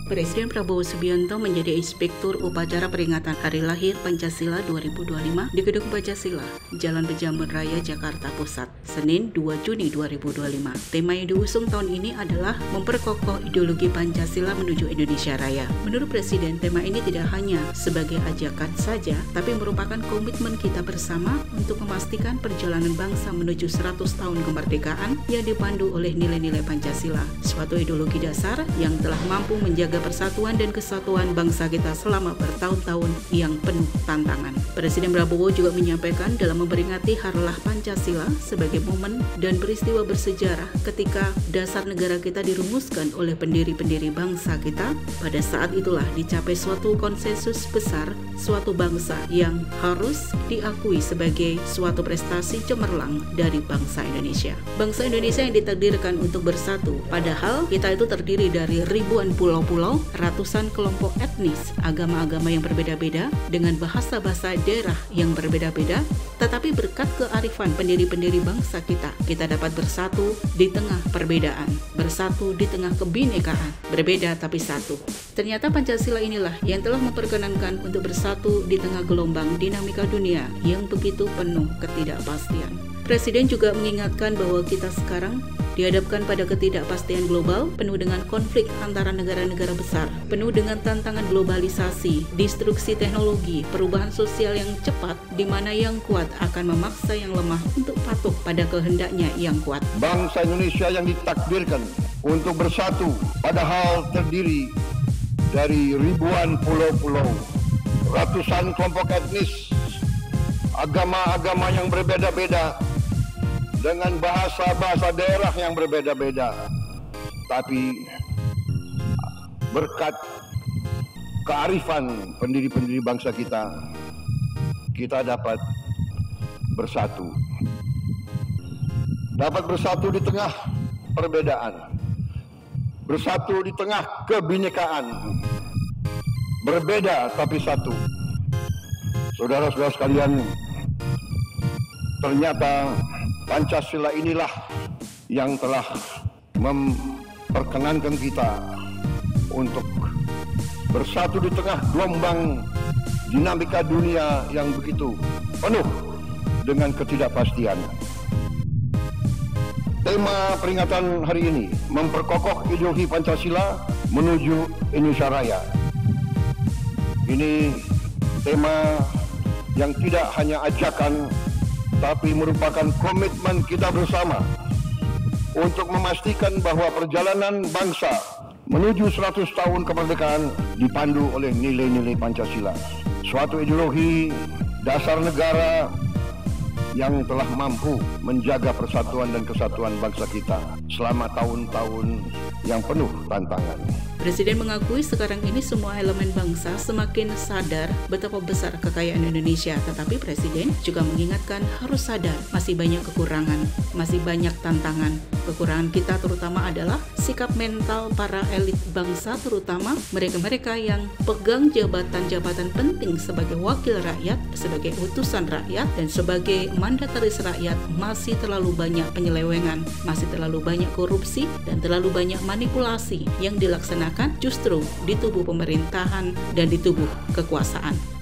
Presiden Prabowo Subianto menjadi inspektur upacara peringatan Hari Lahir Pancasila 2025 di Gedung Pancasila, Jalan Pejamun Raya, Jakarta Pusat, Senin 2 Juni 2025. Tema yang diusung tahun ini adalah memperkokoh ideologi Pancasila menuju Indonesia Raya. Menurut Presiden, tema ini tidak hanya sebagai ajakan saja, tapi merupakan komitmen kita bersama untuk memastikan perjalanan bangsa menuju 100 tahun kemerdekaan yang dipandu oleh nilai-nilai Pancasila, suatu ideologi dasar yang telah mampu menjaga persatuan dan kesatuan bangsa kita selama bertahun-tahun yang penuh tantangan. Presiden Prabowo juga menyampaikan dalam memperingati Harlah Pancasila sebagai momen dan peristiwa bersejarah ketika dasar negara kita dirumuskan oleh pendiri-pendiri bangsa kita. Pada saat itulah dicapai suatu konsensus besar, suatu bangsa yang harus diakui sebagai suatu prestasi cemerlang dari bangsa Indonesia. Bangsa Indonesia yang ditakdirkan untuk bersatu, padahal kita itu terdiri dari ribuan pulau-pulau, ratusan kelompok etnis, agama-agama yang berbeda-beda, dengan bahasa-bahasa daerah yang berbeda-beda, tetapi berkat kearifan pendiri-pendiri bangsa kita dapat bersatu di tengah perbedaan, bersatu di tengah kebinekaan, berbeda tapi satu. Ternyata Pancasila inilah yang telah memperkenankan untuk bersatu di tengah gelombang dinamika dunia yang begitu penuh ketidakpastian. Presiden juga mengingatkan bahwa kita sekarang dihadapkan pada ketidakpastian global, penuh dengan konflik antara negara-negara besar, penuh dengan tantangan globalisasi, destruksi teknologi, perubahan sosial yang cepat, di mana yang kuat akan memaksa yang lemah untuk patuh pada kehendaknya yang kuat. Bangsa Indonesia yang ditakdirkan untuk bersatu, padahal terdiri dari ribuan pulau-pulau, ratusan kelompok etnis, agama-agama yang berbeda-beda, dengan bahasa-bahasa daerah yang berbeda-beda, tapi berkat kearifan pendiri-pendiri bangsa kita dapat bersatu. Dapat bersatu di tengah perbedaan, bersatu di tengah kebinekaan, berbeda tapi satu. Saudara-saudara sekalian, ternyata Pancasila inilah yang telah memperkenankan kita untuk bersatu di tengah gelombang dinamika dunia yang begitu penuh dengan ketidakpastian. Tema peringatan hari ini, memperkokoh ideologi Pancasila menuju Indonesia Raya. Ini tema yang tidak hanya ajakan, tapi merupakan komitmen kita bersama untuk memastikan bahwa perjalanan bangsa menuju 100 tahun kemerdekaan dipandu oleh nilai-nilai Pancasila, suatu ideologi dasar negara yang telah mampu menjaga persatuan dan kesatuan bangsa kita selama tahun-tahun yang penuh tantangan. Presiden mengakui sekarang ini semua elemen bangsa semakin sadar betapa besar kekayaan Indonesia, tetapi Presiden juga mengingatkan harus sadar masih banyak kekurangan, masih banyak tantangan. Kekurangan kita terutama adalah sikap mental para elit bangsa, terutama mereka-mereka yang pegang jabatan-jabatan penting sebagai wakil rakyat, sebagai utusan rakyat, dan sebagai mandataris rakyat. Masih terlalu banyak penyelewengan, masih terlalu banyak korupsi, dan terlalu banyak manipulasi yang dilaksanakan justru di tubuh pemerintahan dan di tubuh kekuasaan.